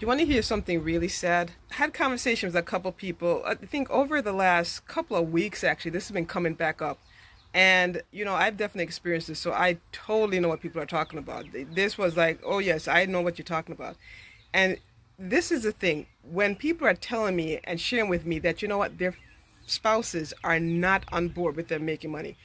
You want to hear something really sad? I had conversations with a couple people. I think over the last couple of weeks, actually, this has been coming back up. And, I've definitely experienced this, so I totally know what people are talking about. This was like, oh, yes, I know what you're talking about. And this is the thing. When people are telling me and sharing with me that, their spouses are not on board with them making money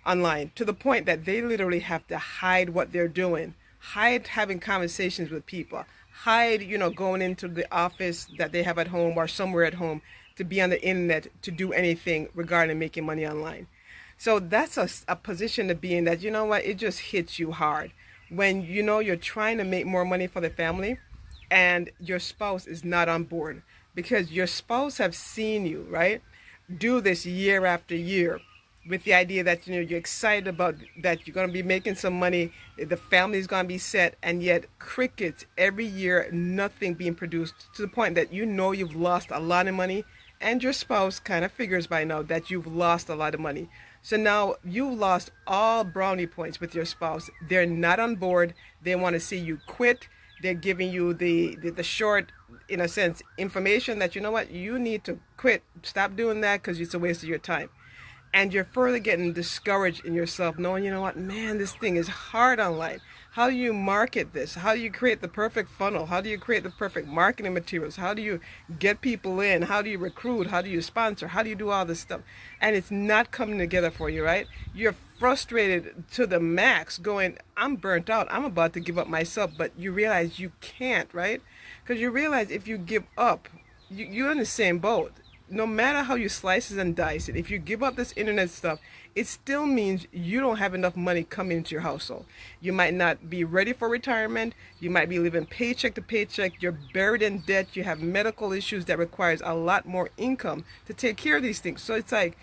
online to the point that they literally have to hide what they're doing, hide having conversations with people, hide, going into the office that they have at home or somewhere at home to be on the internet to do anything regarding making money online. So that's a position to be in that, it just hits you hard when you're trying to make more money for the family and your spouse is not on board because your spouse have seen you, right, do this year after year with the idea that you're excited about that you're going to be making some money, the family's going to be set, and yet crickets every year, nothing being produced to the point that you've lost a lot of money, and your spouse kind of figures by now that you've lost a lot of money. So now you've lost all brownie points with your spouse. They're not on board. They want to see you quit. They're giving you the short, in a sense, information that you need to quit. Stop doing that because it's a waste of your time. And you're further getting discouraged in yourself, knowing, man, this thing is hard online. How do you market this? How do you create the perfect funnel? How do you create the perfect marketing materials? How do you get people in? How do you recruit? How do you sponsor? How do you do all this stuff? And it's not coming together for you, right? You're frustrated to the max, going, I'm burnt out. I'm about to give up myself. But you realize you can't, right? Because you realize if you give up, you're in the same boat. No matter how you slice it and dice it, if you give up this internet stuff, it still means you don't have enough money coming into your household. You might not be ready for retirement. You might be living paycheck to paycheck. You're buried in debt. You have medical issues that requires a lot more income to take care of these things. So it's like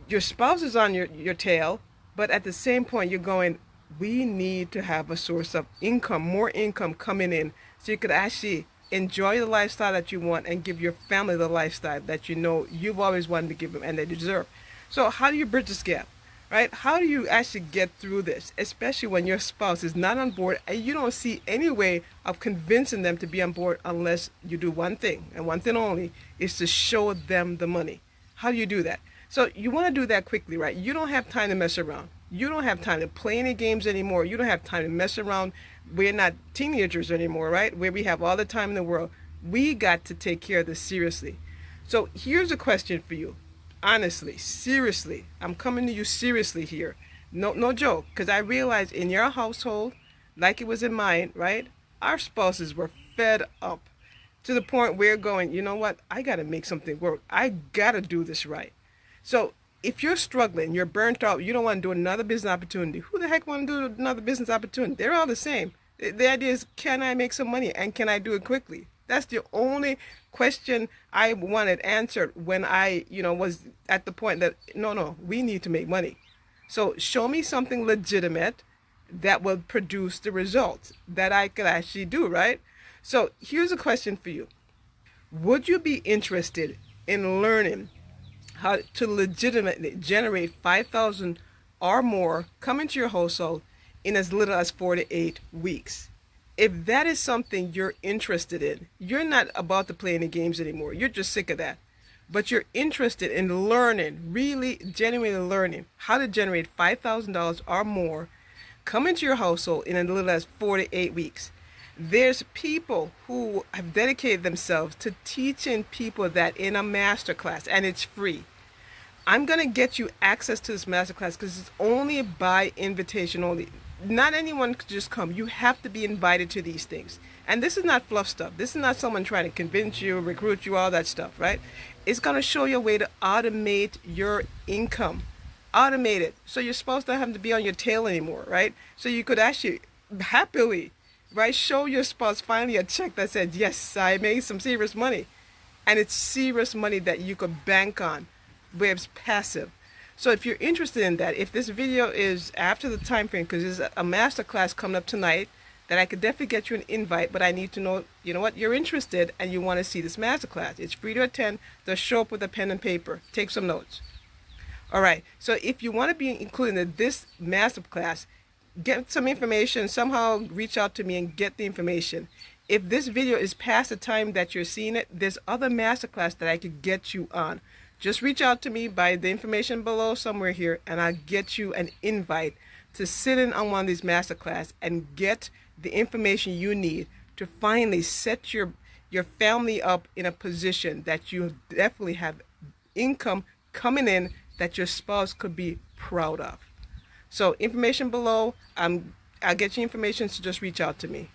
your spouse is on your tail, but at the same point you're going, we need to have a source of income, more income coming in so you could actually enjoy the lifestyle that you want and give your family the lifestyle that you've always wanted to give them and they deserve. So how do you bridge this gap, right? How do you actually get through this, especially when your spouse is not on board and you don't see any way of convincing them to be on board unless you do one thing, and one thing only, is to show them the money. How do you do that? So you want to do that quickly, right? You don't have time to mess around. You don't have time to play any games anymore. You don't have time to mess around. We're not teenagers anymore, right? Where we have all the time in the world. We got to take care of this seriously. So here's a question for you. Honestly, seriously, I'm coming to you seriously here. No joke, because I realize in your household, like it was in mine, right? Our spouses were fed up to the point where going, you know what? I got to make something work. I got to do this right. So if you're struggling, you're burnt out, you don't want to do another business opportunity. Who the heck want to do another business opportunity? They're all the same. The idea is, can I make some money and can I do it quickly? That's the only question I wanted answered when I, was at the point that, no, we need to make money. So show me something legitimate that will produce the results that I could actually do, right? So here's a question for you. Would you be interested in learning how to legitimately generate 5,000 or more come into your household in as little as 4 to 8 weeks? If that is something you're interested in, you're not about to play any games anymore. You're just sick of that. But you're interested in learning, really genuinely learning how to generate $5,000 or more come into your household in as little as 4 to 8 weeks. There's people who have dedicated themselves to teaching people that in a masterclass, and it's free. I'm going to get you access to this masterclass because it's only by invitation only. Not anyone could just come. You have to be invited to these things. And this is not fluff stuff. This is not someone trying to convince you, recruit you, all that stuff, right? It's going to show you a way to automate your income. Automate it. So you're supposed to have to be on your tail anymore, right? So you could actually happily, right, show your spouse finally a check that said, yes, I made some serious money. And it's serious money that you could bank on, where it's passive. So if you're interested in that, if this video is after the time frame, because there's a master class coming up tonight, that I could definitely get you an invite, but I need to know, you're interested and you want to see this master class. It's free to attend. Just show up with a pen and paper. Take some notes. All right. So if you want to be included in this master class, get some information, somehow reach out to me and get the information. if this video is past the time that you're seeing it, there's other masterclass that I could get you on. Just reach out to me by the information below somewhere here, and I'll get you an invite to sit in on one of these masterclass and get the information you need to finally set your family up in a position that you definitely have income coming in that your spouse could be proud of. So information below. I'll get you information, so just reach out to me.